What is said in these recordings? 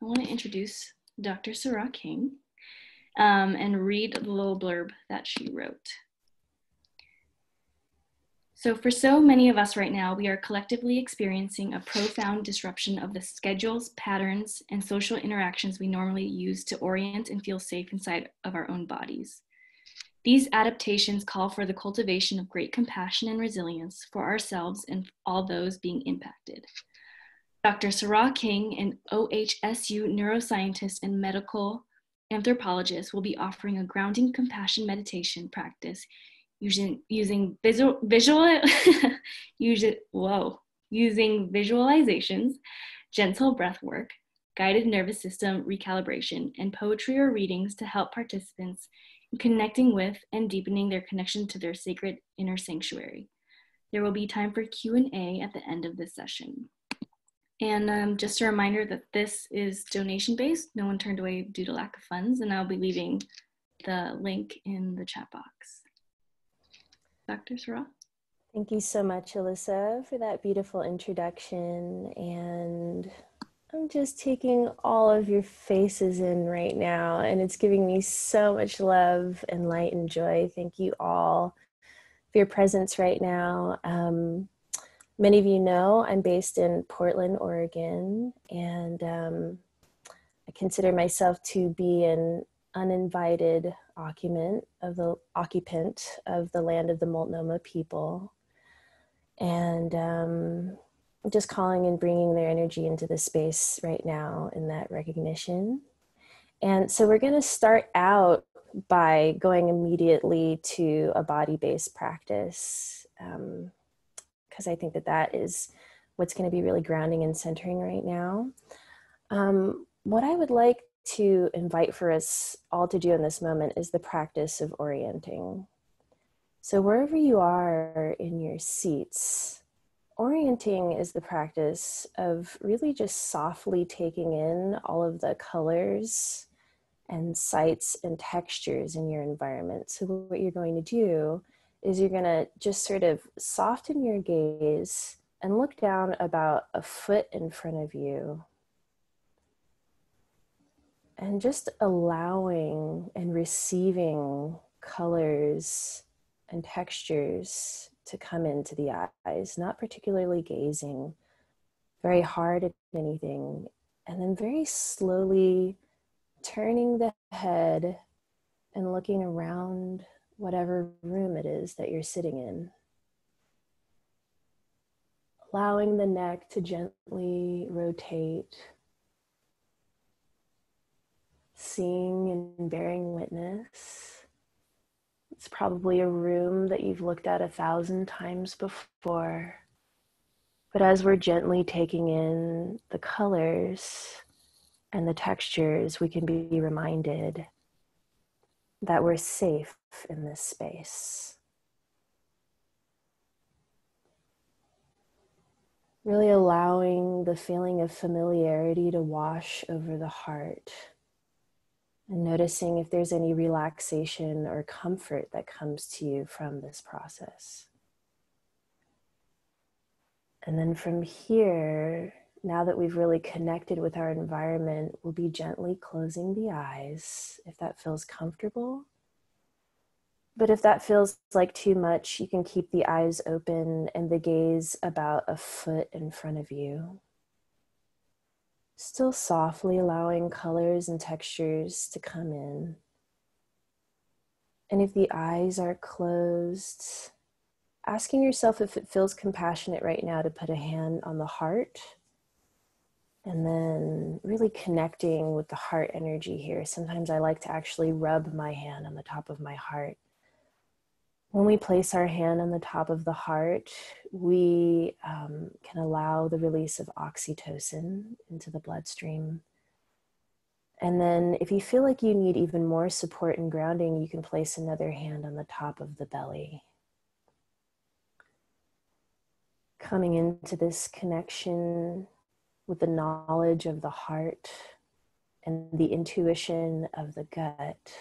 I want to introduce Dr. Sará King and read the little blurb that she wrote. So for so many of us right now, we are collectively experiencing a profound disruption of the schedules, patterns, and social interactions we normally use to orient and feel safe inside of our own bodies. These adaptations call for the cultivation of great compassion and resilience for ourselves and all those being impacted. Dr. Sará King, an OHSU neuroscientist and medical anthropologist, will be offering a grounding compassion meditation practice using visualizations, gentle breath work, guided nervous system recalibration, and poetry or readings to help participants in connecting with and deepening their connection to their sacred inner sanctuary. There will be time for Q&A at the end of this session. And just a reminder that this is donation-based. No one turned away due to lack of funds, and I'll be leaving the link in the chat box. Dr. Sará? Thank you so much, Alyssa, for that beautiful introduction. And I'm just taking all of your faces in right now, and it's giving me so much love and light and joy. Thank you all for your presence right now. Many of you know I'm based in Portland, Oregon, and I consider myself to be an uninvited occupant of the land of the Multnomah people. And I'm just calling and bringing their energy into the space right now in that recognition. And so we're going to start out by going immediately to a body-based practice, because I think that that is what's going to be really grounding and centering right now. What I would like to invite for us all to do in this moment is the practice of orienting. So wherever you are in your seats, orienting is the practice of really just softly taking in all of the colors and sights and textures in your environment. So what you're going to do is you're going to just sort of soften your gaze and look down about a foot in front of you. And just allowing and receiving colors and textures to come into the eyes, not particularly gazing very hard at anything, and then very slowly turning the head and looking around whatever room it is that you're sitting in. Allowing the neck to gently rotate, seeing and bearing witness. It's probably a room that you've looked at 1,000 times before, but as we're gently taking in the colors and the textures, we can be reminded that we're safe in this space. Really allowing the feeling of familiarity to wash over the heart, and noticing if there's any relaxation or comfort that comes to you from this process. And then from here, now that we've really connected with our environment, we'll be gently closing the eyes if that feels comfortable. But if that feels like too much, you can keep the eyes open and the gaze about a foot in front of you. Still softly allowing colors and textures to come in. And if the eyes are closed, asking yourself if it feels compassionate right now to put a hand on the heart, and then really connecting with the heart energy here. Sometimes I like to actually rub my hand on the top of my heart. When we place our hand on the top of the heart, we can allow the release of oxytocin into the bloodstream. And then if you feel like you need even more support and grounding, you can place another hand on the top of the belly. Coming into this connection with the knowledge of the heart and the intuition of the gut.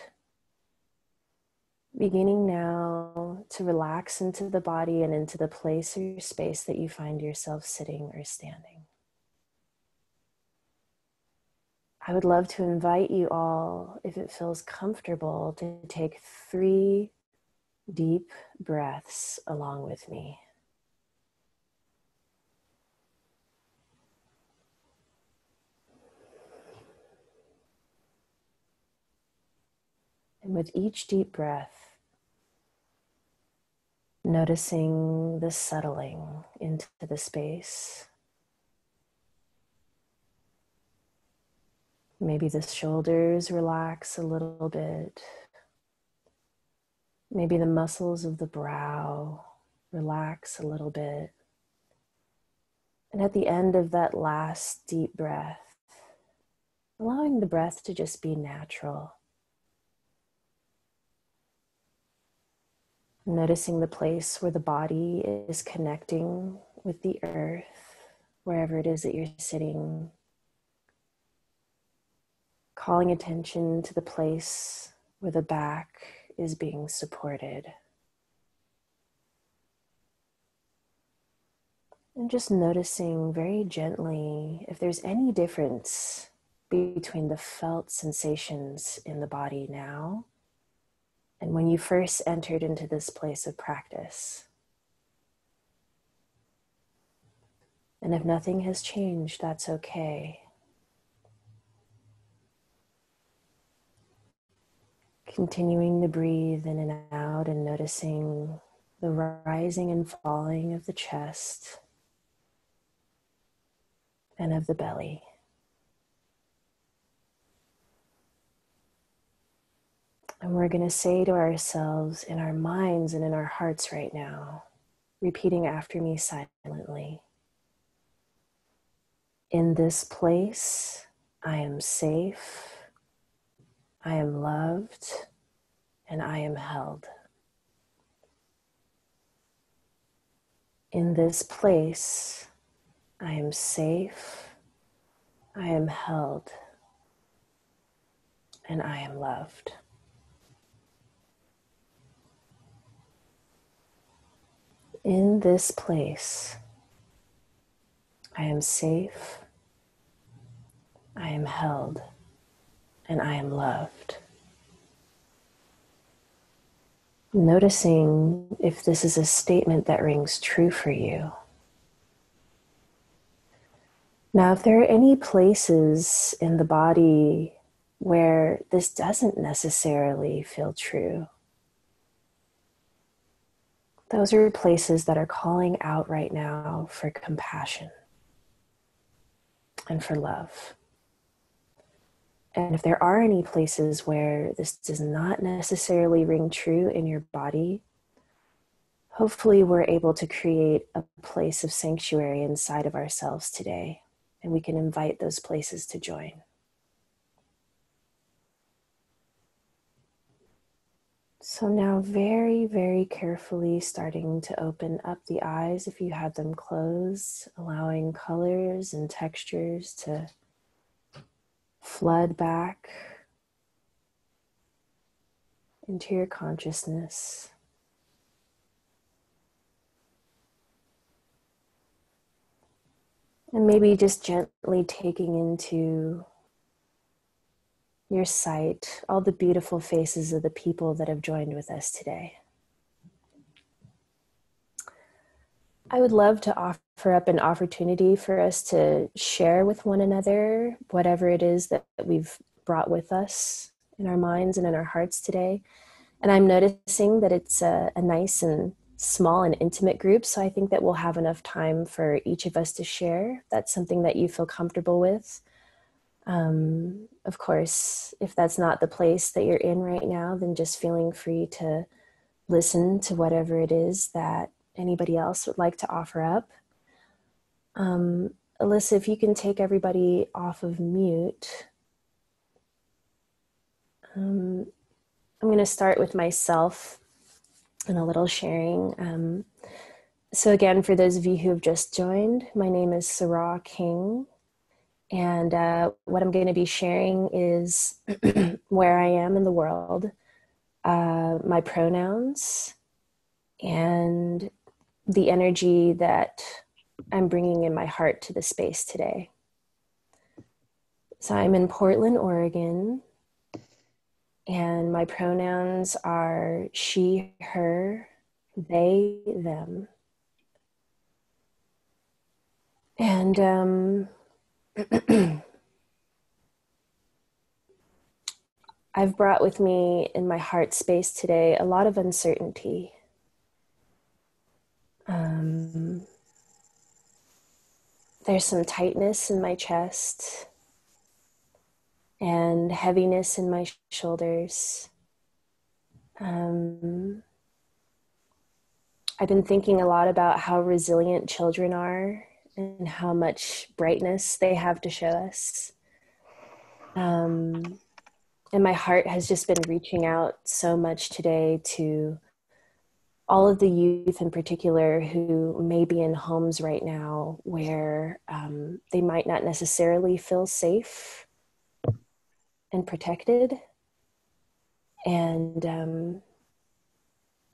Beginning now to relax into the body and into the place or space that you find yourself sitting or standing. I would love to invite you all, if it feels comfortable, to take 3 deep breaths along with me. And with each deep breath, noticing the settling into the space. Maybe the shoulders relax a little bit. Maybe the muscles of the brow relax a little bit. And at the end of that last deep breath, allowing the breath to just be natural. Noticing the place where the body is connecting with the earth, wherever it is that you're sitting. Calling attention to the place where the back is being supported. And just noticing very gently if there's any difference between the felt sensations in the body now and when you first entered into this place of practice. And if nothing has changed, that's okay. Continuing to breathe in and out and noticing the rising and falling of the chest and of the belly. And we're going to say to ourselves in our minds and in our hearts right now, repeating after me silently, in this place, I am safe, I am loved, and I am held. In this place, I am safe, I am held, and I am loved. In this place, I am safe, I am held, and I am loved. Noticing if this is a statement that rings true for you. Now, if there are any places in the body where this doesn't necessarily feel true, those are places that are calling out right now for compassion and for love. And if there are any places where this does not necessarily ring true in your body, hopefully we're able to create a place of sanctuary inside of ourselves today, and we can invite those places to join. So now very, very carefully starting to open up the eyes if you have them closed, allowing colors and textures to flood back into your consciousness. And maybe just gently taking into your sight all the beautiful faces of the people that have joined with us today. I would love to offer up an opportunity for us to share with one another whatever it is that we've brought with us in our minds and in our hearts today. And I'm noticing that it's a nice and small and intimate group, so I think that we'll have enough time for each of us to share. That's something that you feel comfortable with. Of course, if that's not the place that you're in right now, then just feeling free to listen to whatever it is that anybody else would like to offer up. Alyssa, if you can take everybody off of mute. I'm going to start with myself and a little sharing. So again, for those of you who have just joined, my name is Sará King. And what I'm going to be sharing is where I am in the world, my pronouns, and the energy that I'm bringing in my heart to the space today. So I'm in Portland, Oregon, and my pronouns are she, her, they, them. And I've brought with me in my heart space today a lot of uncertainty. There's some tightness in my chest and heaviness in my shoulders. I've been thinking a lot about how resilient children are and how much brightness they have to show us. And my heart has just been reaching out so much today to all of the youth in particular who may be in homes right now where they might not necessarily feel safe and protected. And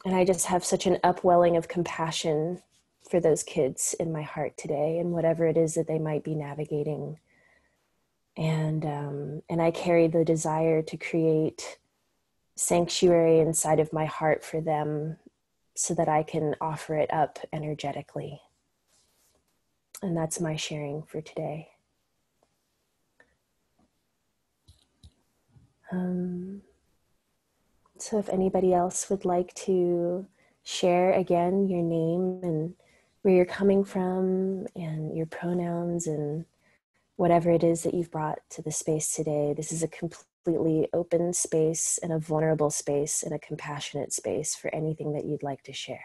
I just have such an upwelling of compassion for those kids in my heart today and whatever it is that they might be navigating. And I carry the desire to create sanctuary inside of my heart for them so that I can offer it up energetically. And that's my sharing for today. So if anybody else would like to share again your name and where you're coming from and your pronouns and whatever it is that you've brought to the space today, this is a completely open space and a vulnerable space and a compassionate space for anything that you'd like to share.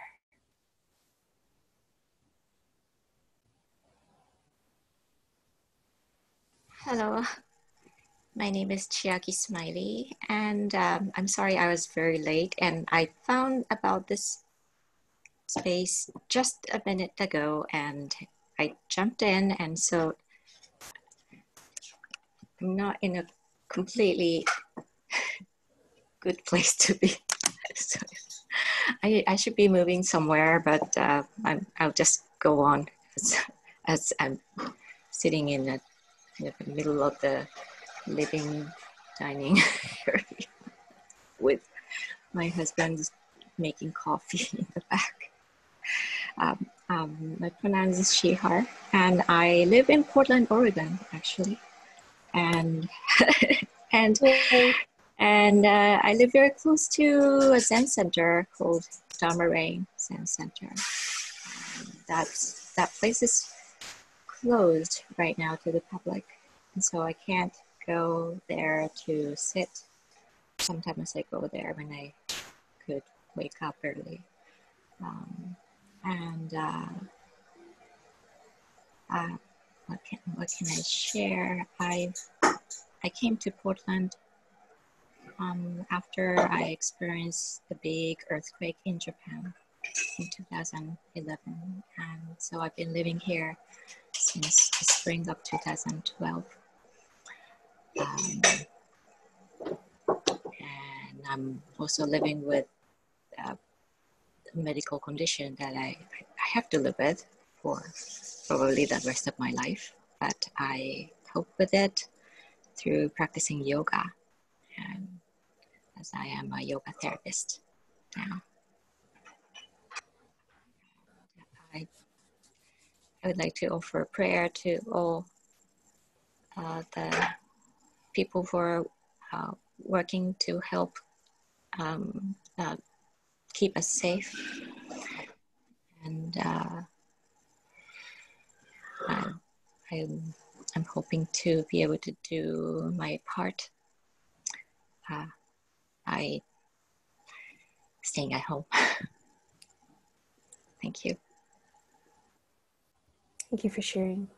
Hello, my name is Chiaki Smillie, and I'm sorry I was very late, and I found about this space just a minute ago, and I jumped in, and so I'm not in a completely good place to be. So I should be moving somewhere, but I'll just go on as I'm sitting in the middle of the living dining area with my husband making coffee in the back. My pronouns is she, her, and I live in Portland, Oregon, actually, and I live very close to a Zen center called Dharma Rain Zen Center. That place is closed right now to the public, and so I can't go there to sit. Sometimes I go there when I could wake up early. What can I share? I came to Portland after I experienced the big earthquake in Japan in 2011, and so I've been living here since the spring of 2012. And I'm also living with a medical condition that I have to live with for probably the rest of my life, but I cope with it through practicing yoga, and as I am a yoga therapist now. I would like to offer a prayer to all the people who are working to help keep us safe. And I'm hoping to be able to do my part. I staying at home. Thank you. Thank you for sharing.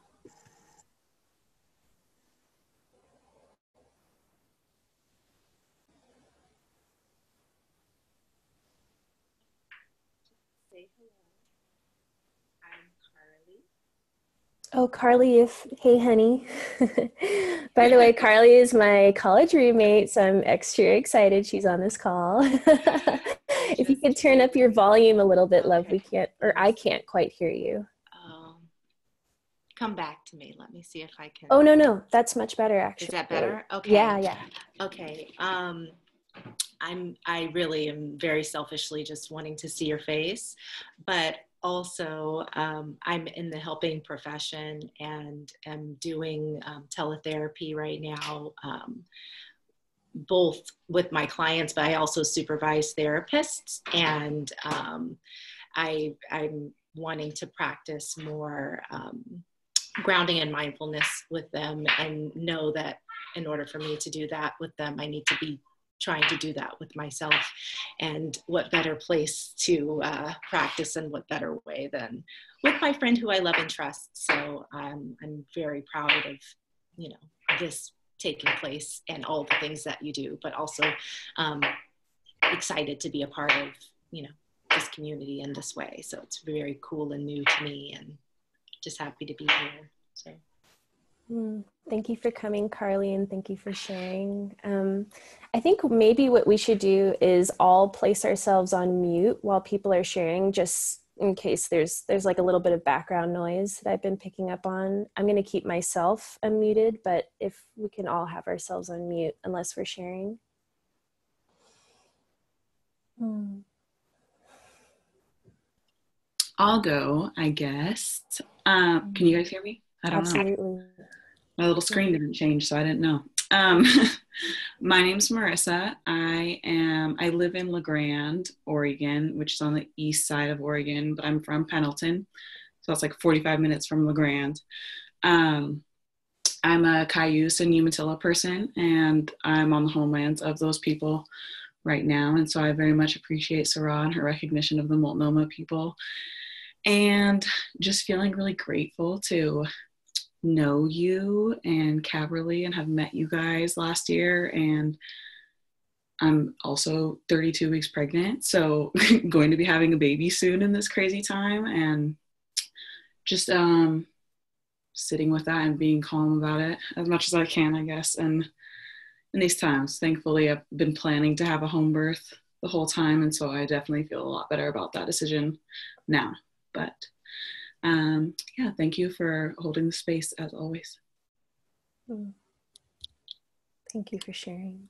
Oh, Carly, hey, honey. By the way, Carly is my college roommate, so I'm extra excited she's on this call. If you could turn up your volume a little bit, love, we can't, or I can't quite hear you. come back to me. Let me see if I can. Oh, no, that's much better, actually. Is that better? Okay. Yeah. Okay. I really am very selfishly just wanting to see your face, but also I'm in the helping profession and am doing teletherapy right now, both with my clients, but I also supervise therapists, and I'm wanting to practice more grounding and mindfulness with them, and know that in order for me to do that with them, I need to be trying to do that with myself. And what better place to practice, and what better way than with my friend who I love and trust. So I'm very proud of, you know, this taking place and all the things that you do, but also excited to be a part of, you know, this community in this way. So it's very cool and new to me, and just happy to be here. So. Thank you for coming, Carly, and thank you for sharing. I think maybe what we should do is all place ourselves on mute while people are sharing, just in case there's like a little bit of background noise that I've been picking up on. I'm going to keep myself unmuted, but if we can all have ourselves on mute unless we're sharing. I'll go, I guess. Can you guys hear me? I don't know. Absolutely. My little screen didn't change, so I didn't know. My name's Marissa. I live in La Grande, Oregon, which is on the east side of Oregon, but I'm from Pendleton. So it's like 45 minutes from La Grande. I'm a Cayuse and Umatilla person, and I'm on the homelands of those people right now. And so I very much appreciate Sarah and her recognition of the Multnomah people, and just feeling really grateful to know you and Caberly and have met you guys last year. And I'm also 32 weeks pregnant, so going to be having a baby soon in this crazy time, and just sitting with that and being calm about it as much as I can, I guess. And in these times, thankfully, I've been planning to have a home birth the whole time, and so I definitely feel a lot better about that decision now. But yeah, thank you for holding the space as always. Thank you for sharing.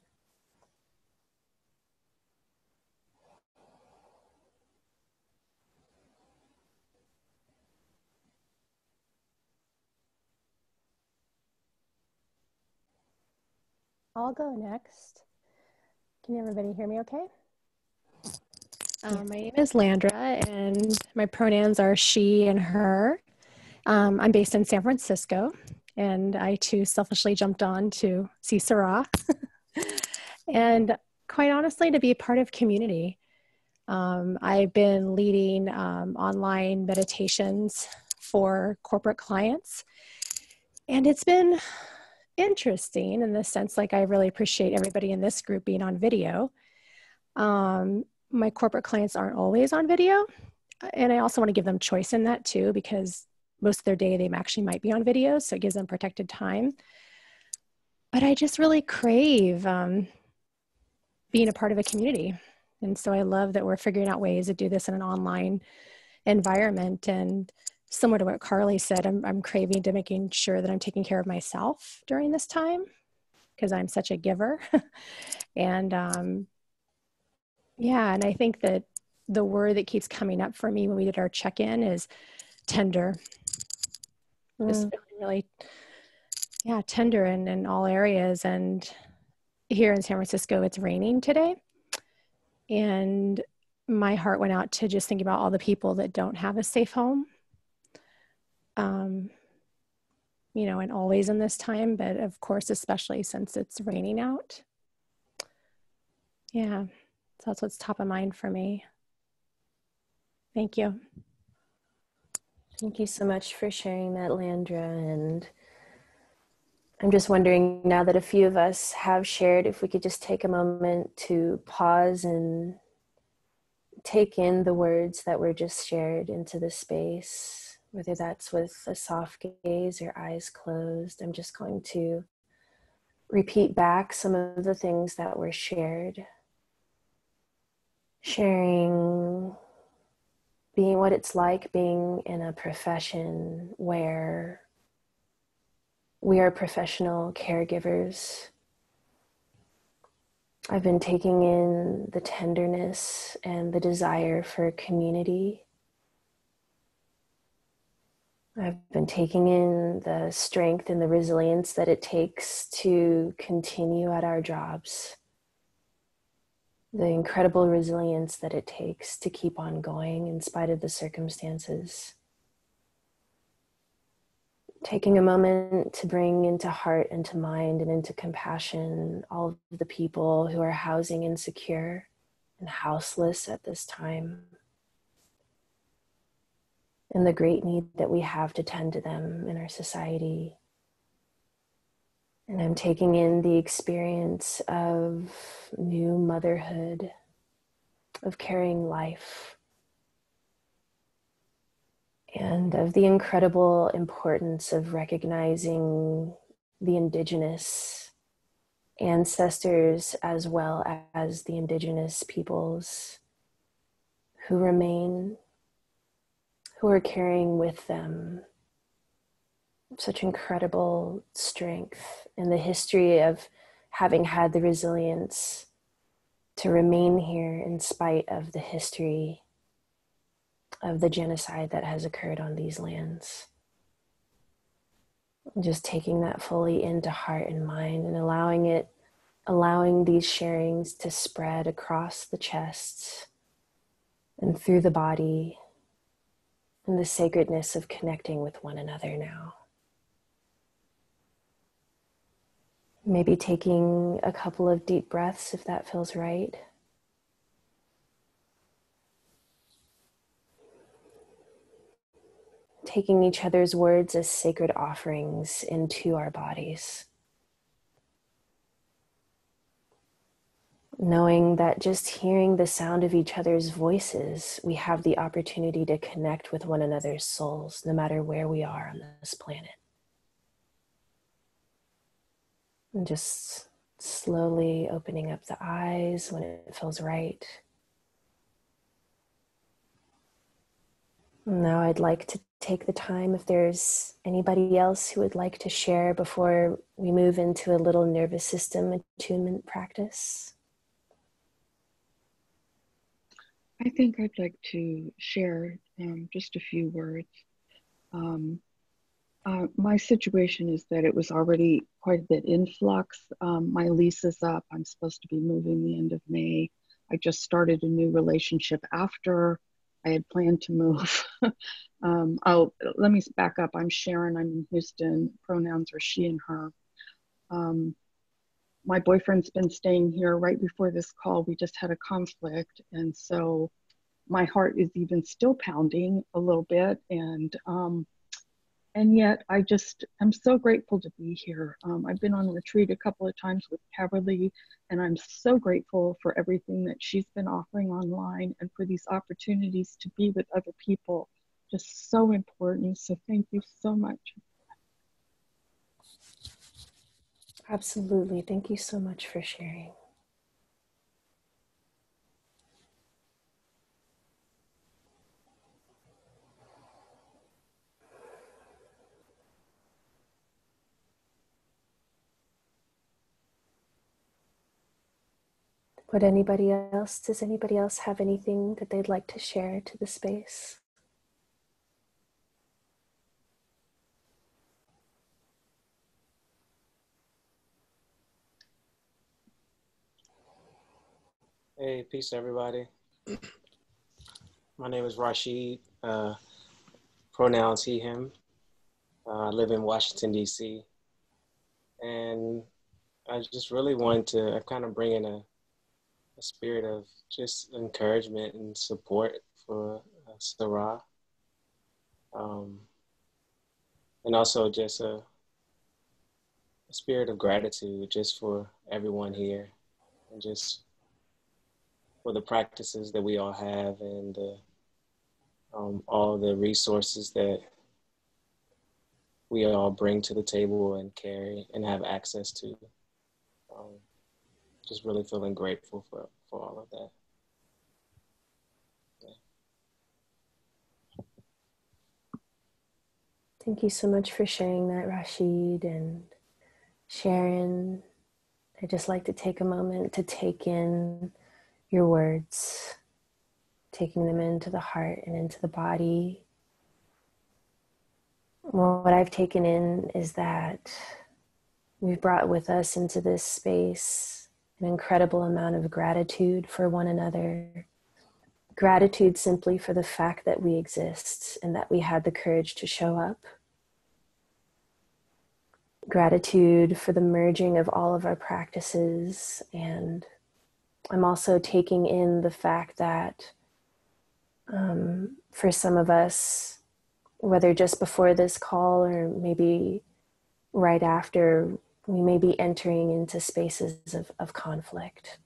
I'll go next. Can everybody hear me okay? My name is Landra, and my pronouns are she and her. I'm based in San Francisco, and I too selfishly jumped on to see Sarah. And quite honestly, to be a part of community. I've been leading online meditations for corporate clients, and it's been interesting in the sense, like, I really appreciate everybody in this group being on video. My corporate clients aren't always on video, and I also want to give them choice in that too, because most of their day they actually might be on video, so it gives them protected time. But I just really crave being a part of a community, and so I love that we're figuring out ways to do this in an online environment. And similar to what Carly said, I'm craving to making sure that I'm taking care of myself during this time, because I'm such a giver. And yeah, and I think that the word that keeps coming up for me when we did our check-in is tender. Just really, yeah, tender in all areas. And here in San Francisco, it's raining today. And my heart went out to just think about all the people that don't have a safe home. You know, and always in this time, but of course, especially since it's raining out. Yeah, so that's what's top of mind for me. Thank you. Thank you so much for sharing that, Landra. And I'm just wondering, now that a few of us have shared, if we could just take a moment to pause and take in the words that were just shared into the space, whether that's with a soft gaze or eyes closed. I'm just going to repeat back some of the things that were shared. Sharing being what it's like being in a profession where We are professional caregivers. I've been taking in the tenderness and the desire for community. I've been taking in the strength and the resilience that it takes to continue at our jobs. The incredible resilience that it takes to keep on going in spite of the circumstances. Taking a moment to bring into heart and to mind and into compassion all of the people who are housing insecure and houseless at this time, and the great need that we have to tend to them in our society. And I'm taking in the experience of new motherhood, of carrying life, and of the incredible importance of recognizing the indigenous ancestors as well as the indigenous peoples who remain, who are carrying with them such incredible strength and the history of having had the resilience to remain here in spite of the history of the genocide that has occurred on these lands. Just taking that fully into heart and mind and allowing these sharings to spread across the chest and through the body, and the sacredness of connecting with one another now. Maybe taking a couple of deep breaths if that feels right. Taking each other's words as sacred offerings into our bodies. Knowing that just hearing the sound of each other's voices, we have the opportunity to connect with one another's souls, no matter where we are on this planet. And just slowly opening up the eyes when it feels right. Now I'd like to take the time if there's anybody else who would like to share before we move into a little nervous system attunement practice. I think I'd like to share just a few words. My situation is that it was already quite a bit in flux. My lease is up. I'm supposed to be moving the end of May. I just started a new relationship after I had planned to move. Let me back up. I'm Sharon. I'm in Houston. Pronouns are she and her. My boyfriend's been staying here. Right before this call, we just had a conflict. And so my heart is even still pounding a little bit. And yet I'm so grateful to be here. I've been on retreat a couple of times with Caverly, and I'm so grateful for everything that she's been offering online and for these opportunities to be with other people. Just so important. So thank you so much. Absolutely. Thank you so much for sharing. Does anybody else have anything that they'd like to share to the space? Hey, peace everybody. My name is Rashid, pronouns he, him. I live in Washington, D.C. And I just really wanted to kind of bring in a spirit of just encouragement and support for Sarah. And also just a spirit of gratitude just for everyone here and just for the practices that we all have and all the resources that we all bring to the table and carry and have access to. Just really feeling grateful for all of that. Thank you so much for sharing that, Rashid and Sharon. I'd just like to take a moment to take in your words, taking them into the heart and into the body. Well, what I've taken in is that we've brought with us into this space an incredible amount of gratitude for one another. Gratitude simply for the fact that we exist and that we had the courage to show up. Gratitude for the merging of all of our practices. And I'm also taking in the fact that for some of us, whether just before this call or maybe right after, we may be entering into spaces of conflict.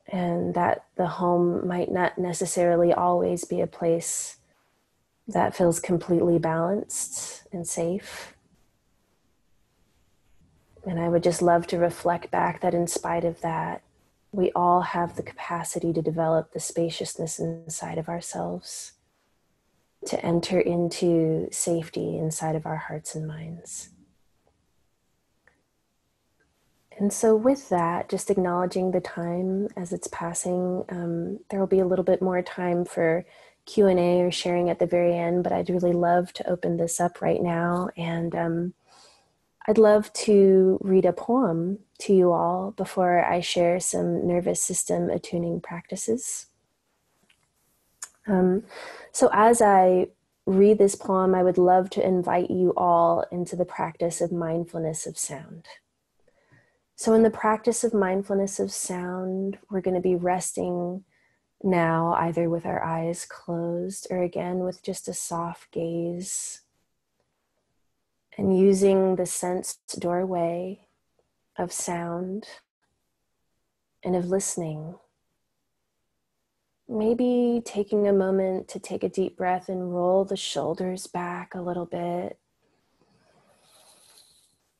And that the home might not necessarily always be a place that feels completely balanced and safe. And I would just love to reflect back that in spite of that, we all have the capacity to develop the spaciousness inside of ourselves, to enter into safety inside of our hearts and minds. And so with that, just acknowledging the time as it's passing, there will be a little bit more time for Q&A or sharing at the very end, but I'd really love to open this up right now. And I'd love to read a poem to you all before I share some nervous system attuning practices. So as I read this poem, I would love to invite you all into the practice of mindfulness of sound. So in the practice of mindfulness of sound, we're going to be resting now either with our eyes closed or again with just a soft gaze, and using the sensed doorway of sound and of listening. Maybe taking a moment to take a deep breath and roll the shoulders back a little bit,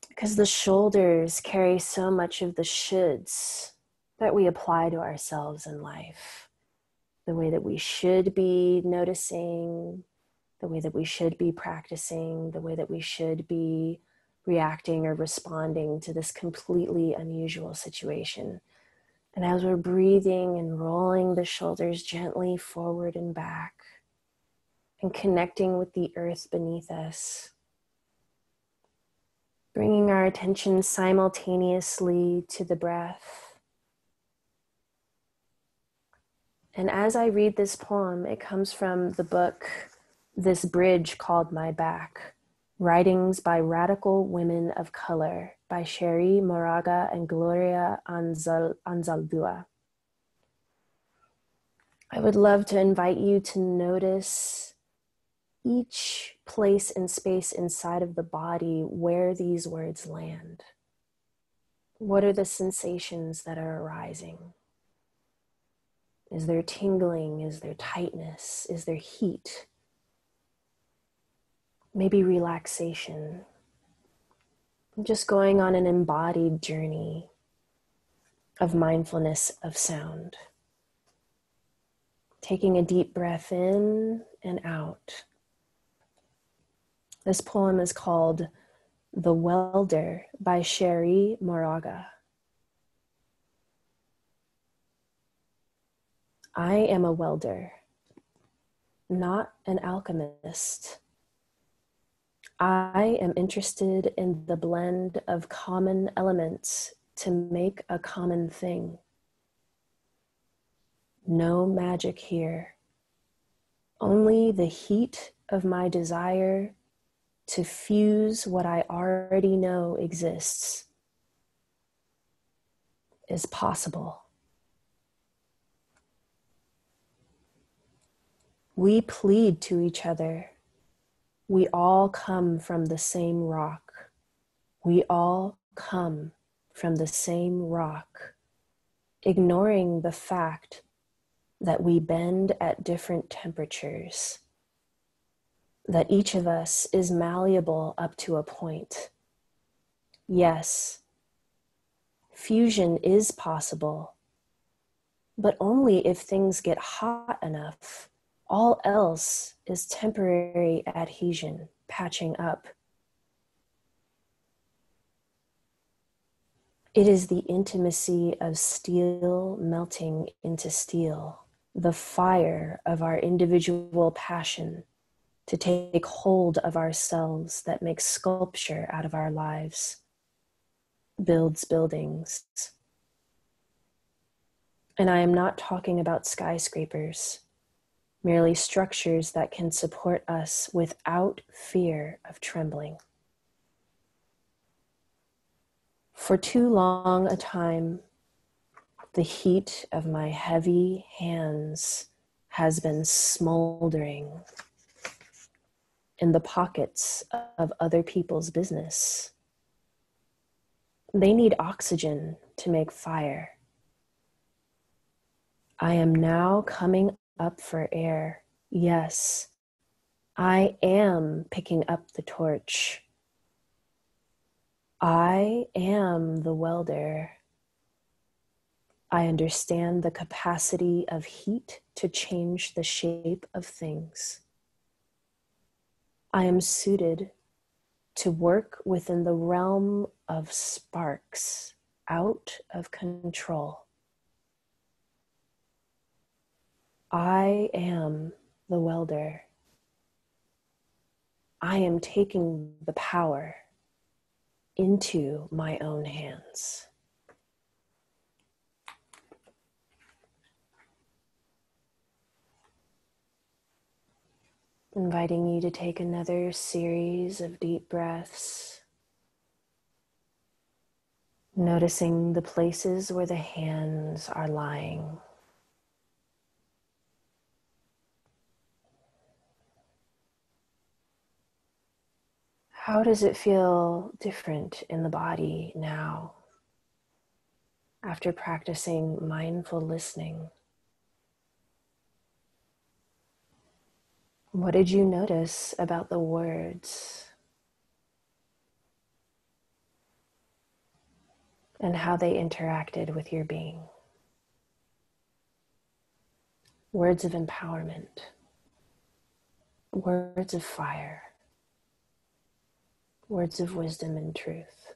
because the shoulders carry so much of the shoulds that we apply to ourselves in life. The way that we should be noticing, the way that we should be practicing, the way that we should be reacting or responding to this completely unusual situation. And as we're breathing and rolling the shoulders gently forward and back and connecting with the earth beneath us, bringing our attention simultaneously to the breath. And as I read this poem, it comes from the book, This Bridge Called My Back, Writings by Radical Women of Color by Sherry Moraga and Gloria Anzaldúa. I would love to invite you to notice each place and space inside of the body where these words land. What are the sensations that are arising? Is there tingling? Is there tightness? Is there heat? Maybe relaxation. I'm just going on an embodied journey of mindfulness of sound. Taking a deep breath in and out. This poem is called The Welder by Sherry Moraga. I am a welder, not an alchemist. I am interested in the blend of common elements to make a common thing. No magic here, only the heat of my desire to fuse what I already know exists is possible. We plead to each other. We all come from the same rock. We all come from the same rock, ignoring the fact that we bend at different temperatures, that each of us is malleable up to a point. Yes, fusion is possible, but only if things get hot enough All else is temporary adhesion, patching up. It is the intimacy of steel melting into steel, the fire of our individual passion to take hold of ourselves that makes sculpture out of our lives, builds buildings. And I am not talking about skyscrapers, merely structures that can support us without fear of trembling. For too long a time, the heat of my heavy hands has been smoldering in the pockets of other people's business. They need oxygen to make fire. I am now coming up for air. Yes, I am picking up the torch. I am the welder. I understand the capacity of heat to change the shape of things. I am suited to work within the realm of sparks, out of control. I am the welder. I am taking the power into my own hands. Inviting you to take another series of deep breaths, noticing the places where the hands are lying. How does it feel different in the body now after practicing mindful listening? What did you notice about the words and how they interacted with your being? Words of empowerment, words of fire, words of wisdom and truth.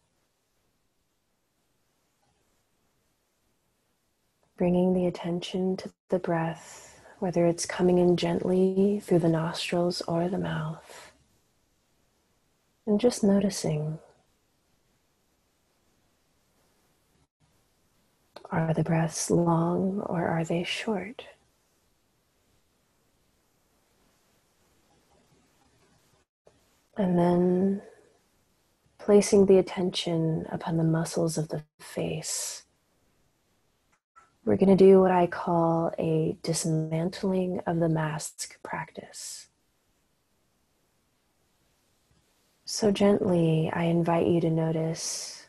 Bringing the attention to the breath, whether it's coming in gently through the nostrils or the mouth, and just noticing, are the breaths long or are they short? And then placing the attention upon the muscles of the face. We're going to do what I call a dismantling of the mask practice. So gently, I invite you to notice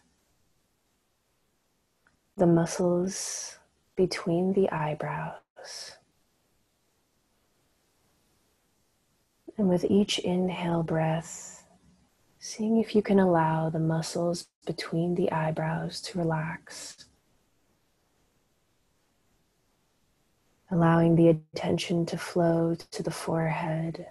the muscles between the eyebrows. And with each inhale breath, seeing if you can allow the muscles between the eyebrows to relax. Allowing the attention to flow to the forehead.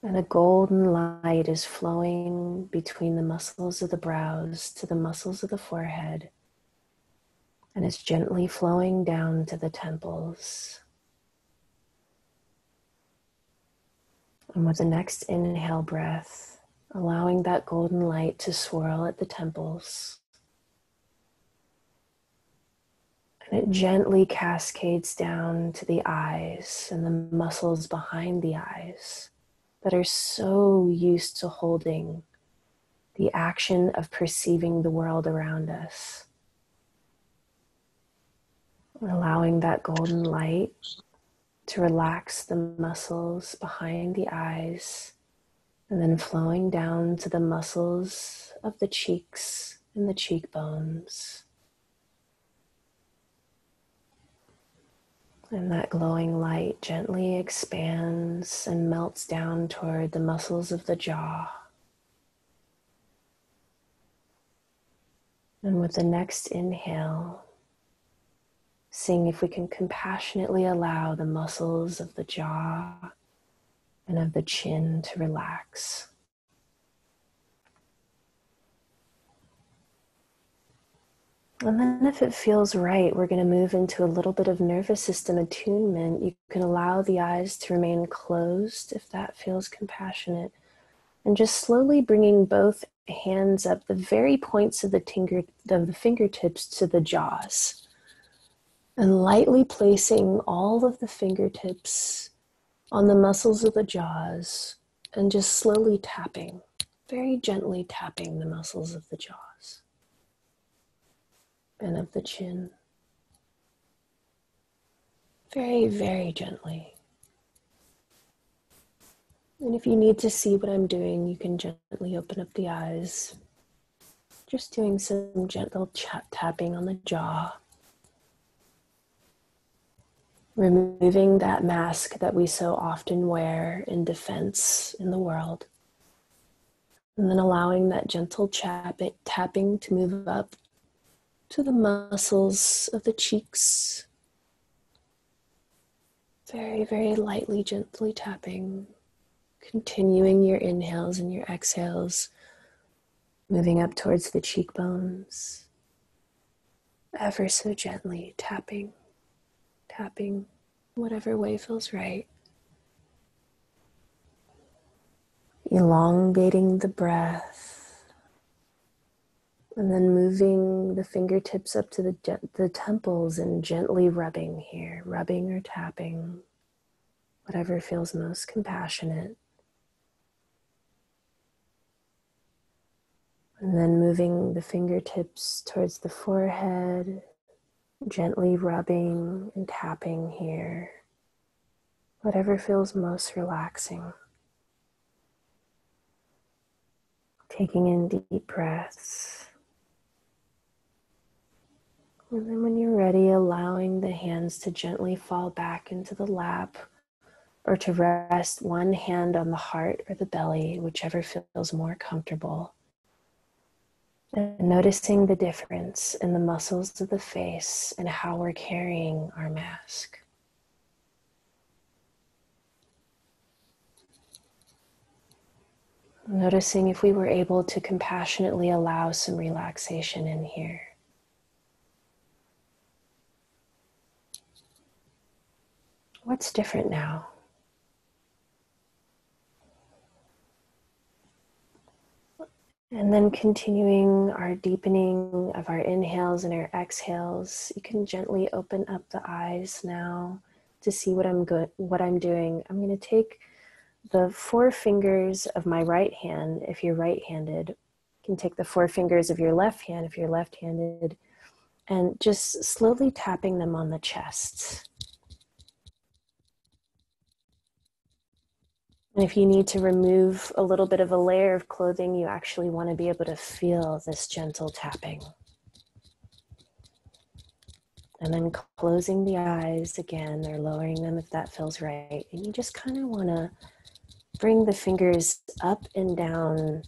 And a golden light is flowing between the muscles of the brows to the muscles of the forehead. And it's gently flowing down to the temples. And with the next inhale breath, allowing that golden light to swirl at the temples. And it gently cascades down to the eyes and the muscles behind the eyes that are so used to holding the action of perceiving the world around us. And allowing that golden light to relax the muscles behind the eyes, and then flowing down to the muscles of the cheeks and the cheekbones. And that glowing light gently expands and melts down toward the muscles of the jaw. And with the next inhale, seeing if we can compassionately allow the muscles of the jaw and of the chin to relax. And then if it feels right, we're going to move into a little bit of nervous system attunement. You can allow the eyes to remain closed if that feels compassionate. And just slowly bringing both hands up, the very points of the fingertips to the jaws. And lightly placing all of the fingertips on the muscles of the jaws and just slowly tapping, very gently tapping the muscles of the jaws and of the chin. Very, very gently. And if you need to see what I'm doing, you can gently open up the eyes. Just doing some gentle tapping on the jaw. Removing that mask that we so often wear in defense in the world. And then allowing that gentle tapping to move up to the muscles of the cheeks. Very, very lightly, gently tapping. Continuing your inhales and your exhales. Moving up towards the cheekbones. Ever so gently tapping. Tapping, whatever way feels right. Elongating the breath. And then moving the fingertips up to the temples and gently rubbing here. Rubbing or tapping. Whatever feels most compassionate. And then moving the fingertips towards the forehead. Gently rubbing and tapping here, whatever feels most relaxing. Taking in deep breaths. And then when you're ready, allowing the hands to gently fall back into the lap or to rest one hand on the heart or the belly, whichever feels more comfortable. And noticing the difference in the muscles of the face and how we're carrying our mask. Noticing if we were able to compassionately allow some relaxation in here. What's different now? And then continuing our deepening of our inhales and our exhales, you can gently open up the eyes now to see what I'm doing. I'm going to take the 4 fingers of my right hand, if you're right-handed. You can take the 4 fingers of your left hand, if you're left-handed, and just slowly tapping them on the chest. And if you need to remove a little bit of a layer of clothing, you actually want to be able to feel this gentle tapping. And then closing the eyes again, or lowering them if that feels right. And you just kind of want to bring the fingers up and down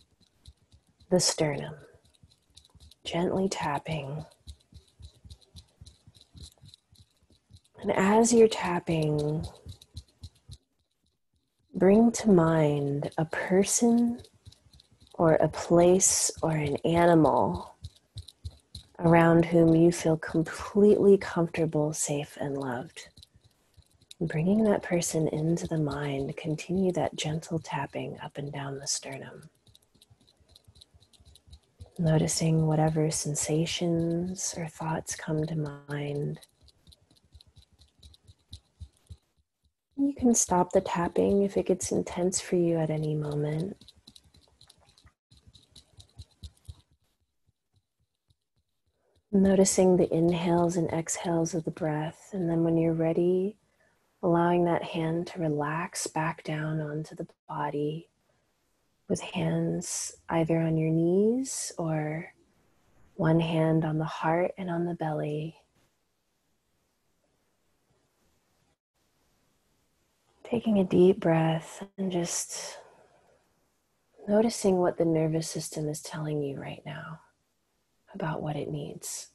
the sternum, gently tapping. And as you're tapping, bring to mind a person or a place or an animal around whom you feel completely comfortable, safe, and loved. Bringing that person into the mind, continue that gentle tapping up and down the sternum. Noticing whatever sensations or thoughts come to mind. You can stop the tapping if it gets intense for you at any moment. Noticing the inhales and exhales of the breath, and then when you're ready, allowing that hand to relax back down onto the body with hands either on your knees or one hand on the heart and on the belly. Taking a deep breath and just noticing what the nervous system is telling you right now about what it needs.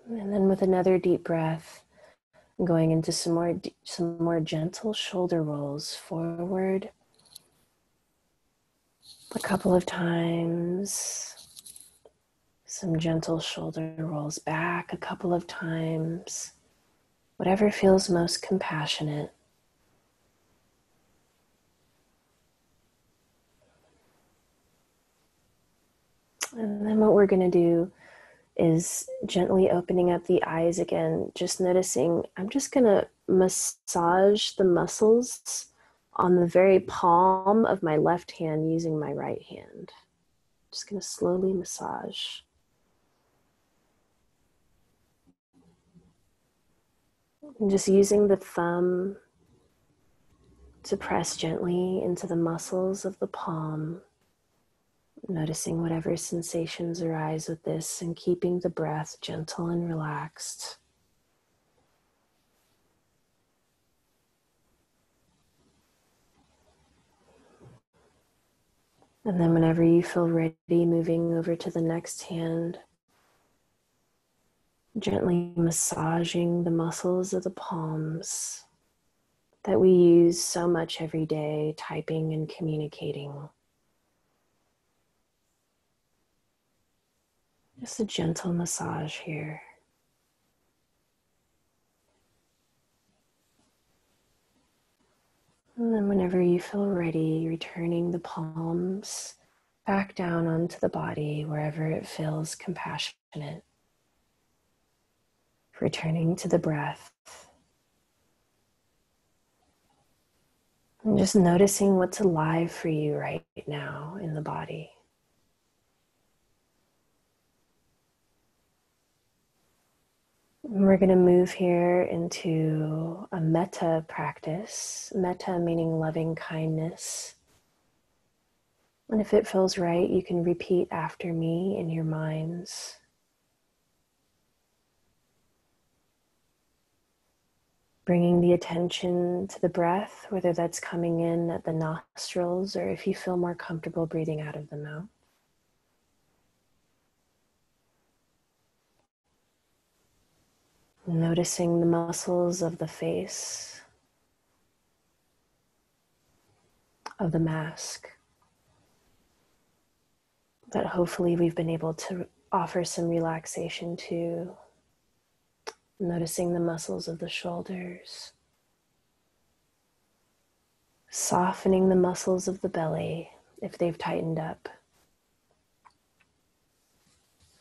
And then with another deep breath, going into some more gentle shoulder rolls forward a couple of times. Some gentle shoulder rolls back a couple of times. Whatever feels most compassionate. And then what we're going to do is gently opening up the eyes again, just noticing I'm just going to massage the muscles on the very palm of my left hand using my right hand. Just going to slowly massage. And just using the thumb to press gently into the muscles of the palm, noticing whatever sensations arise with this and keeping the breath gentle and relaxed. And then whenever you feel ready, moving over to the next hand, gently massaging the muscles of the palms that we use so much every day, typing and communicating. Just a gentle massage here. And then whenever you feel ready, returning the palms back down onto the body wherever it feels compassionate. Returning to the breath. And just noticing what's alive for you right now in the body. And we're going to move here into a metta practice. Metta meaning loving kindness. And if it feels right, you can repeat after me in your minds. Bringing the attention to the breath, whether that's coming in at the nostrils or if you feel more comfortable breathing out of the mouth. Noticing the muscles of the face, of the mask, that hopefully we've been able to offer some relaxation to. Noticing the muscles of the shoulders, softening the muscles of the belly if they've tightened up.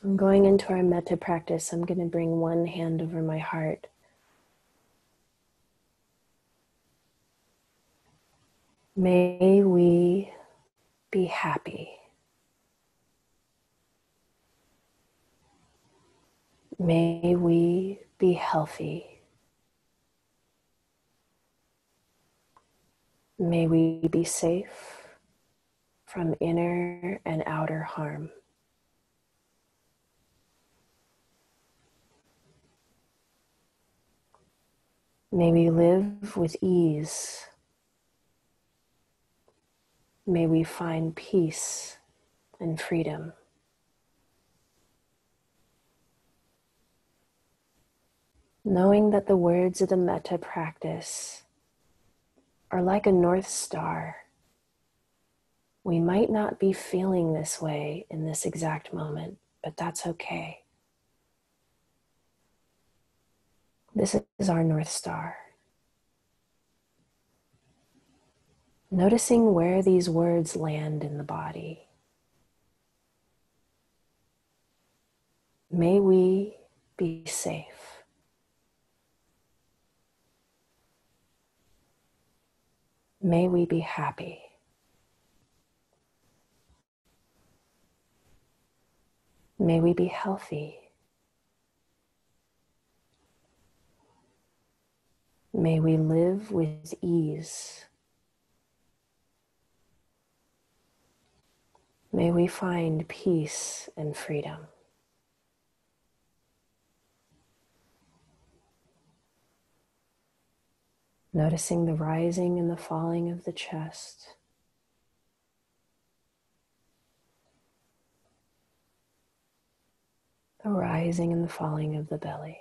I'm going into our metta practice. I'm going to bring one hand over my heart. May we be happy. May we be healthy. May we be safe from inner and outer harm. May we live with ease. May we find peace and freedom. Knowing that the words of the metta practice are like a North Star. We might not be feeling this way in this exact moment, but that's okay. This is our North Star. Noticing where these words land in the body. May we be safe. May we be happy. May we be healthy. May we live with ease. May we find peace and freedom. Noticing the rising and the falling of the chest. the rising and the falling of the belly.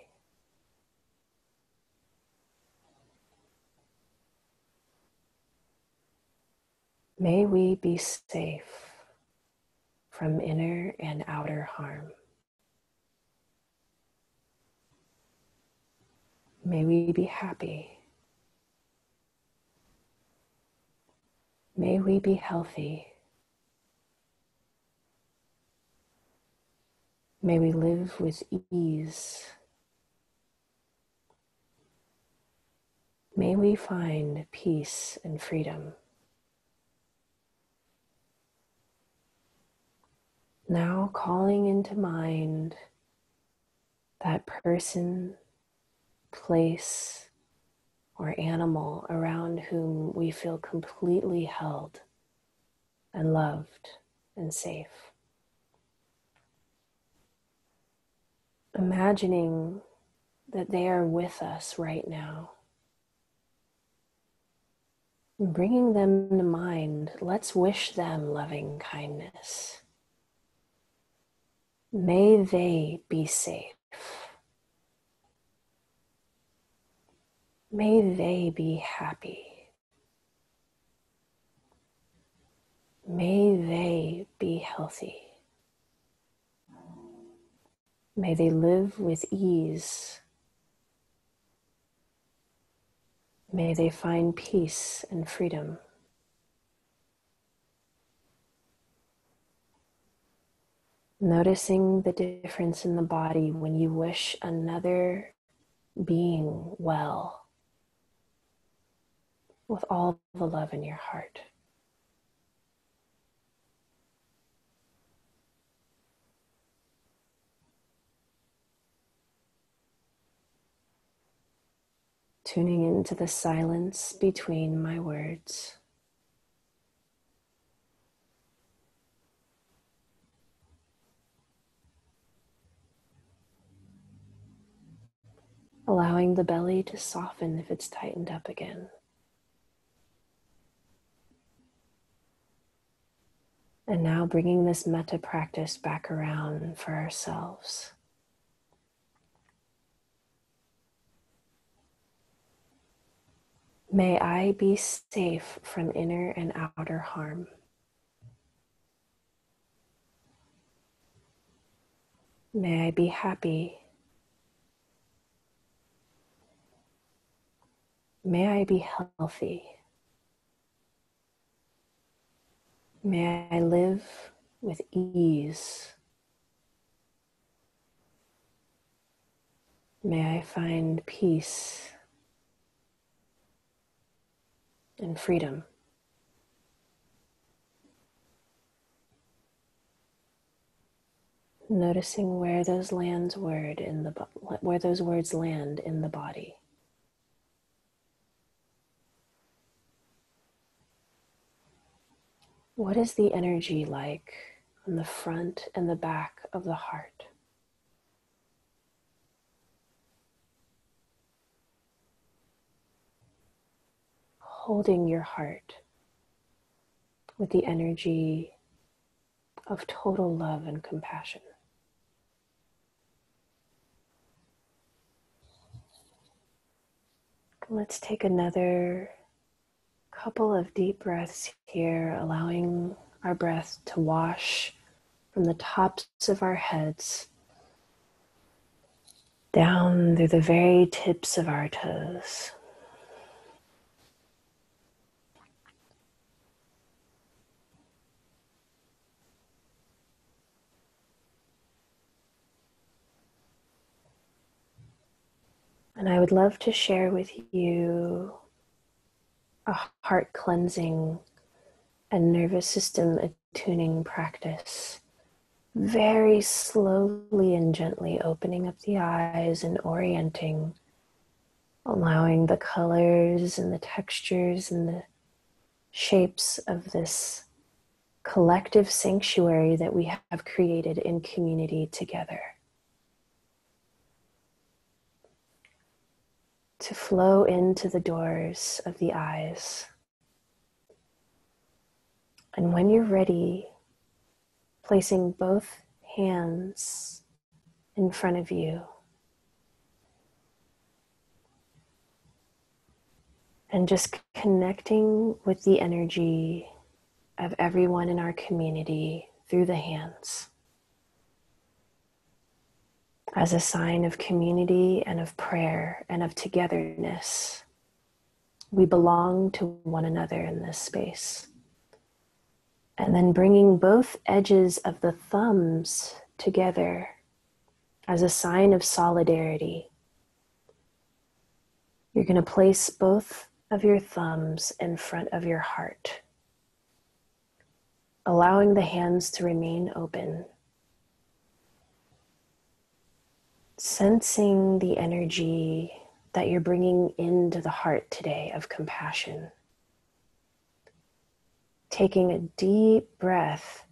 May we be safe from inner and outer harm. May we be happy. May we be healthy. May we live with ease. May we find peace and freedom. Now calling into mind that person, place, or animal around whom we feel completely held and loved and safe. Imagining that they are with us right now. And bringing them to mind, let's wish them loving kindness. May they be safe. May they be happy. May they be healthy. May they live with ease. May they find peace and freedom. Noticing the difference in the body when you wish another being well, with all the love in your heart. Tuning into the silence between my words. Allowing the belly to soften if it's tightened up again. And now bringing this metta practice back around for ourselves. May I be safe from inner and outer harm. May I be happy. May I be healthy. May I live with ease. May I find peace and freedom. Noticing where those where those words land in the body. What is the energy like on the front and the back of the heart? Holding your heart with the energy of total love and compassion. Let's take another couple of deep breaths here, allowing our breath to wash from the tops of our heads down through the very tips of our toes. And I would love to share with you a heart cleansing and nervous system attuning practice. Very slowly and gently opening up the eyes and orienting, allowing the colors and the textures and the shapes of this collective sanctuary that we have created in community together to flow into the doors of the eyes. And when you're ready, placing both hands in front of you. And just connecting with the energy of everyone in our community through the hands as a sign of community and of prayer and of togetherness. We belong to one another in this space. And then bringing both edges of the thumbs together as a sign of solidarity. You're going to place both of your thumbs in front of your heart, allowing the hands to remain open, sensing the energy that you're bringing into the heart today of compassion. Taking a deep breath,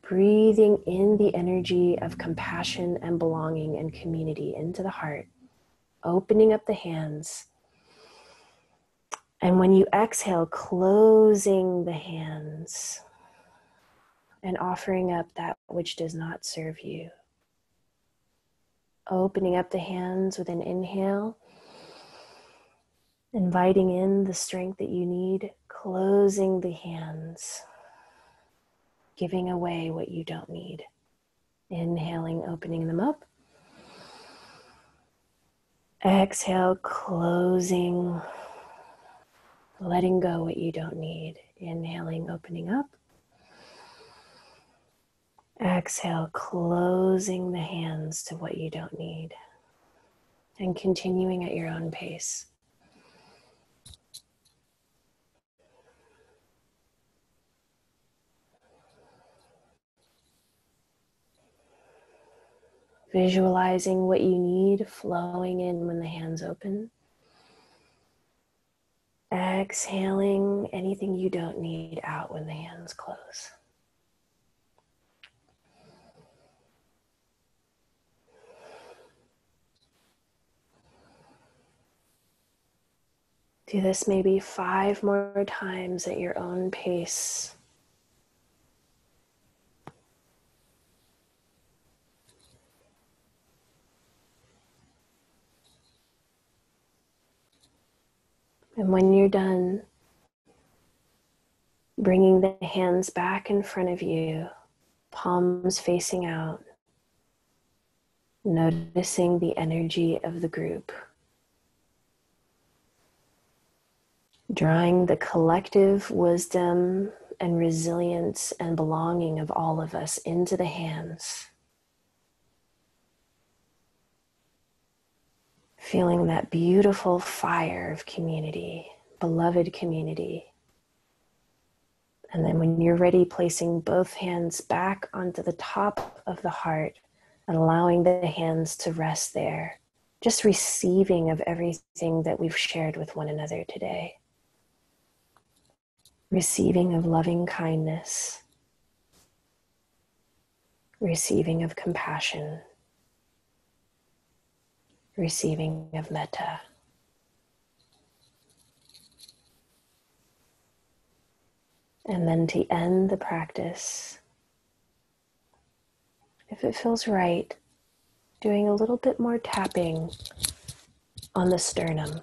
breathing in the energy of compassion and belonging and community into the heart, opening up the hands. And when you exhale, closing the hands and offering up that which does not serve you. Opening up the hands with an inhale, inviting in the strength that you need, closing the hands, giving away what you don't need. Inhaling, opening them up. Exhale, closing, letting go what you don't need. Inhaling, opening up. Exhale, closing the hands to what you don't need. And continuing at your own pace. Visualizing what you need flowing in when the hands open. Exhaling anything you don't need out when the hands close. Do this maybe 5 more times at your own pace. And when you're done, bringing the hands back in front of you, palms facing out, noticing the energy of the group. Drawing the collective wisdom and resilience and belonging of all of us into the hands. Feeling that beautiful fire of community, beloved community. And then when you're ready, placing both hands back onto the top of the heart and allowing the hands to rest there. Just receiving of everything that we've shared with one another today. Receiving of loving kindness. Receiving of compassion. Receiving of metta. And then to end the practice, if it feels right, doing a little bit more tapping on the sternum.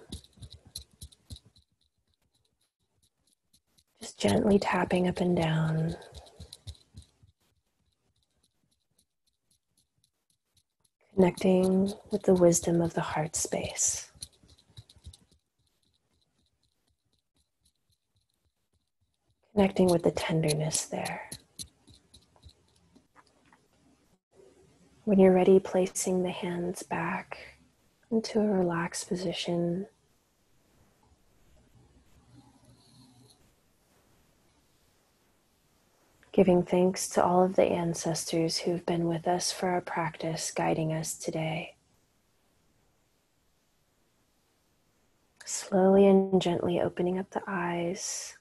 Just gently tapping up and down. Connecting with the wisdom of the heart space. Connecting with the tenderness there. When you're ready, placing the hands back into a relaxed position. Giving thanks to all of the ancestors who've been with us for our practice, guiding us today. Slowly and gently opening up the eyes.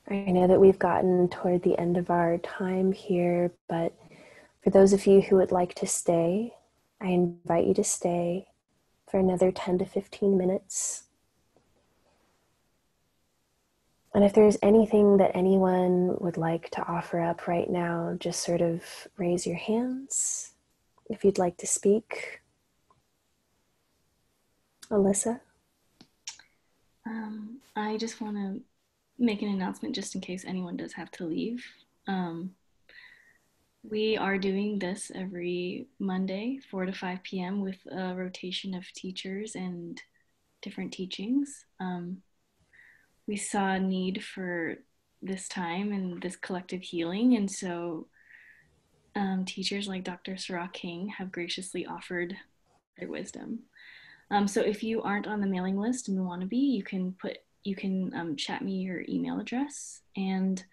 I know that we've gotten toward the end of our time here, but for those of you who would like to stay, I invite you to stay for another 10 to 15 minutes. And if there's anything that anyone would like to offer up right now, just sort of raise your hands if you'd like to speak. Alyssa? I just want to make an announcement just in case anyone does have to leave. We are doing this every Monday, 4 to 5 p.m. with a rotation of teachers and different teachings. We saw a need for this time and this collective healing, and so teachers like Dr. Sará King have graciously offered their wisdom. So if you aren't on the mailing list and want to be, you can chat me your email address. And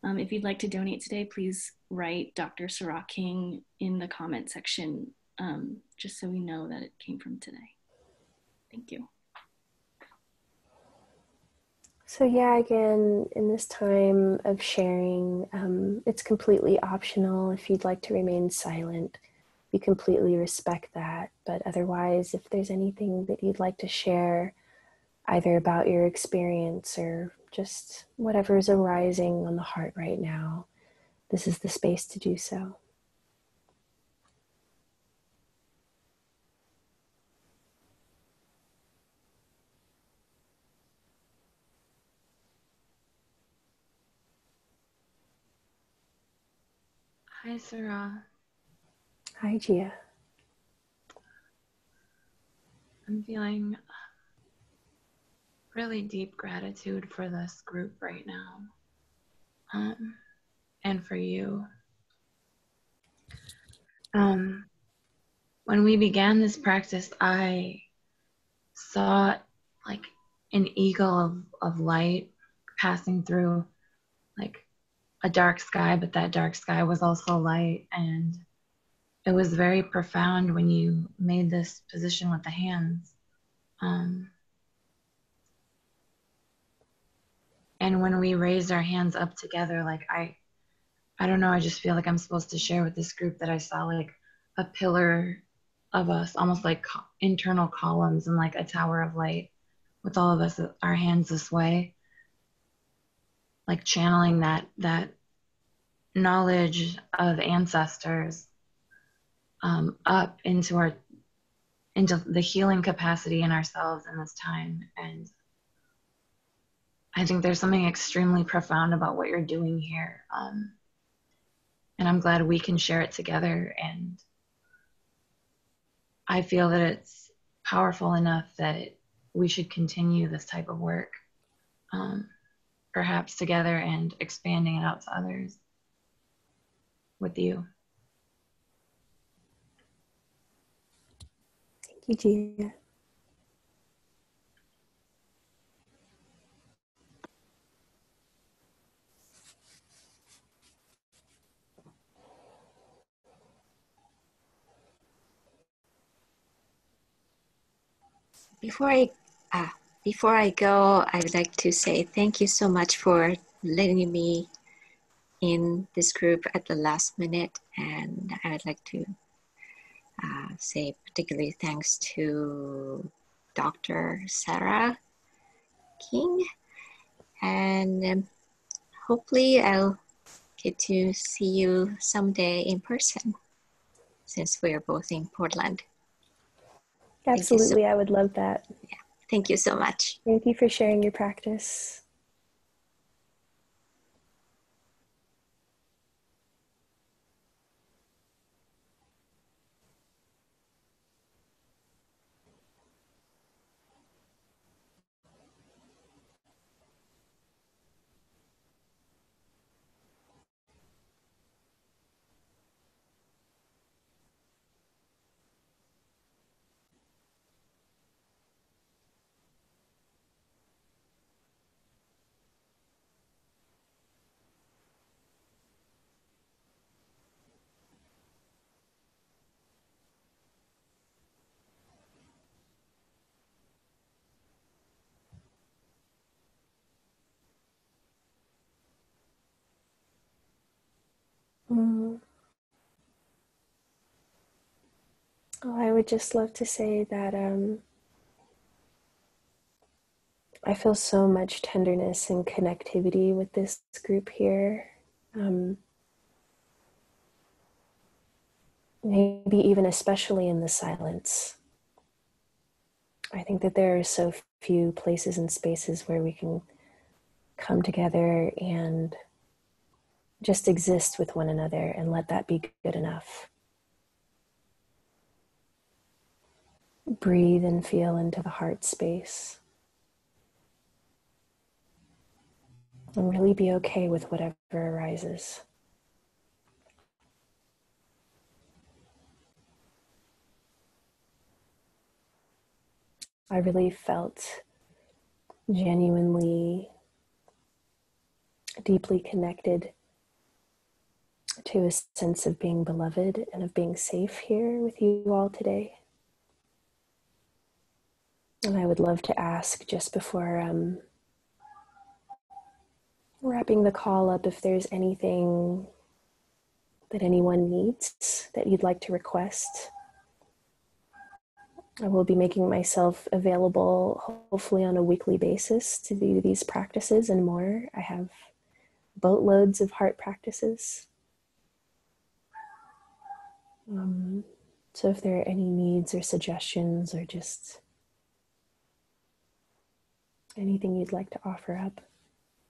if you'd like to donate today, please write Dr. Sará King in the comment section, just so we know that it came from today. Thank you. So yeah, again, in this time of sharing, it's completely optional. If you'd like to remain silent, we completely respect that. But otherwise, if there's anything that you'd like to share, either about your experience or just whatever is arising on the heart right now, this is the space to do so. Hi, Sarah. Hi, Gia. I'm feeling really deep gratitude for this group right now, and for you. When we began this practice, I saw like an eagle of light passing through like a dark sky, but that dark sky was also light, and it was very profound when you made this position with the hands. And when we raised our hands up together, like I don't know, I just feel like I'm supposed to share with this group that I saw like a pillar of us, almost like internal columns and like a tower of light with all of us, our hands this way, like channeling that knowledge of ancestors up into the healing capacity in ourselves in this time. And I think there's something extremely profound about what you're doing here. And I'm glad we can share it together. And I feel that it's powerful enough that we should continue this type of work, perhaps together, and expanding it out to others with you. Thank you, Gia. Before I go, I would like to say thank you so much for letting me in this group at the last minute. And I would like to say particularly thanks to Dr. Sará King. And hopefully I'll get to see you someday in person, since we are both in Portland. Absolutely, I would love that. Yeah, thank you so much. Thank you for sharing your practice. Oh, I would just love to say that I feel so much tenderness and connectivity with this group here. Maybe even especially in the silence. I think that there are so few places and spaces where we can come together and just exist with one another and let that be good enough. Breathe and feel into the heart space. And really be okay with whatever arises. I really felt genuinely deeply connected to a sense of being beloved and of being safe here with you all today. And I would love to ask, just before wrapping the call up, if there's anything that anyone needs that you'd like to request. I will be making myself available, hopefully on a weekly basis, to do these practices and more. I have boatloads of heart practices. So if there are any needs or suggestions or just anything you'd like to offer up,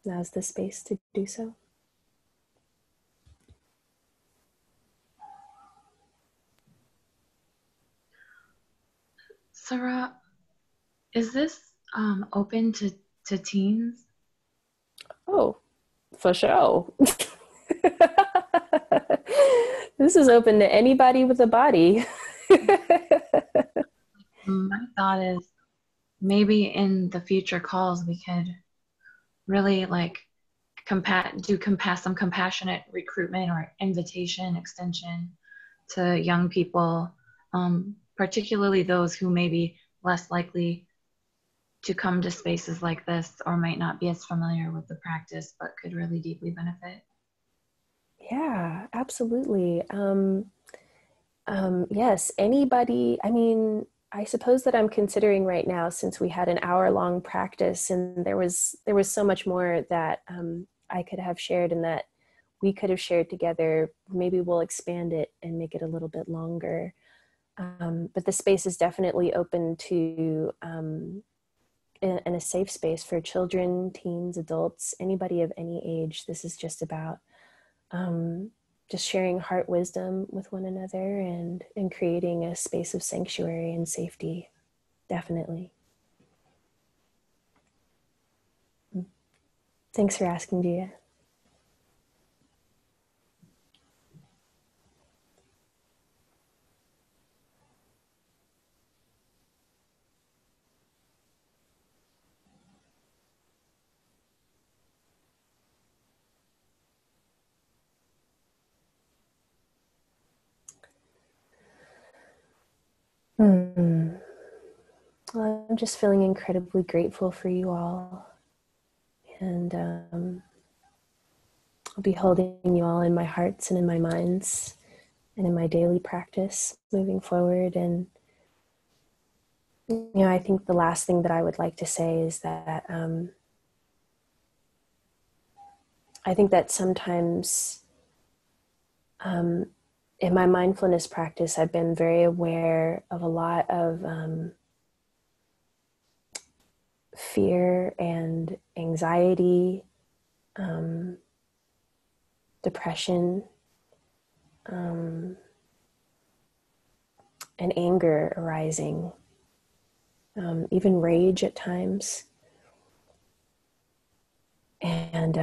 now's the space to do so. Sarah, is this open to teens? Oh, for sure. This is open to anybody with a body. My thought is maybe in the future calls we could really like some compassionate recruitment or invitation extension to young people, particularly those who may be less likely to come to spaces like this or might not be as familiar with the practice but could really deeply benefit. Yeah, absolutely. Yes, anybody, I mean, I suppose that I'm considering right now, since we had an hour-long practice and there was so much more that I could have shared and that we could have shared together, maybe we'll expand it and make it a little bit longer. But the space is definitely open to, in a safe space for children, teens, adults, anybody of any age. This is just about just sharing heart wisdom with one another and creating a space of sanctuary and safety. Definitely. Thanks for asking, Gia. Well, I'm just feeling incredibly grateful for you all. And I'll be holding you all in my hearts and in my minds and in my daily practice moving forward. And, you know, I think the last thing that I would like to say is that I think that sometimes in my mindfulness practice, I've been very aware of a lot of fear and anxiety, depression, and anger arising, even rage at times. And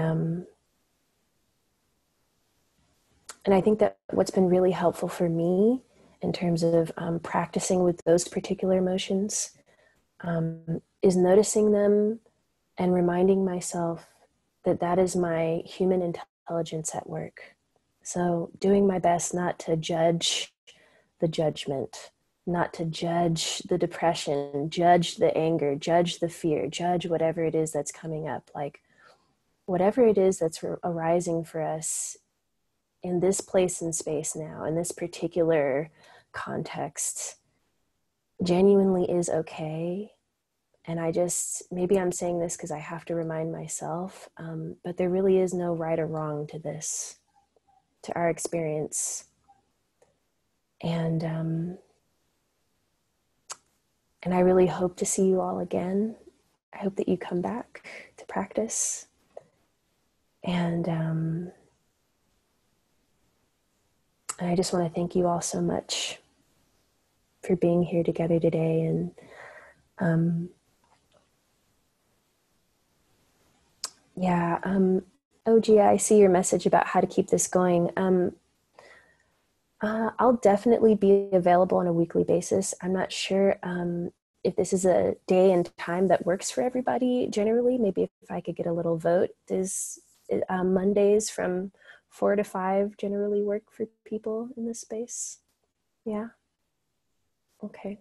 I think that what's been really helpful for me in terms of practicing with those particular emotions is noticing them and reminding myself that that is my human intelligence at work. So doing my best not to judge the judgment, not to judge the depression, judge the anger, judge the fear, judge whatever it is that's coming up. Like whatever it is that's arising for us in this place and space now, in this particular context, genuinely is okay And maybe I'm saying this because I have to remind myself, but there really is no right or wrong to this, to our experience. And I really hope to see you all again. I hope that you come back to practice. And I just want to thank you all so much for being here together today. And OG, I see your message about how to keep this going. I'll definitely be available on a weekly basis. I'm not sure if this is a day and time that works for everybody generally. Maybe if I could get a little vote. Does Mondays from 4 to 5 generally work for people in this space? Yeah? Okay.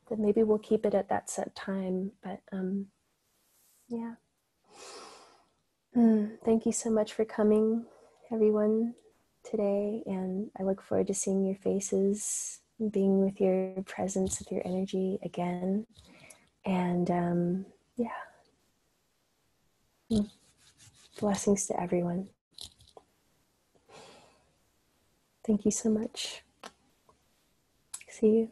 Then maybe we'll keep it at that set time, but yeah. Thank you so much for coming, everyone, today, and I look forward to seeing your faces, being with your presence, with your energy again, and blessings to everyone. Thank you so much. See you.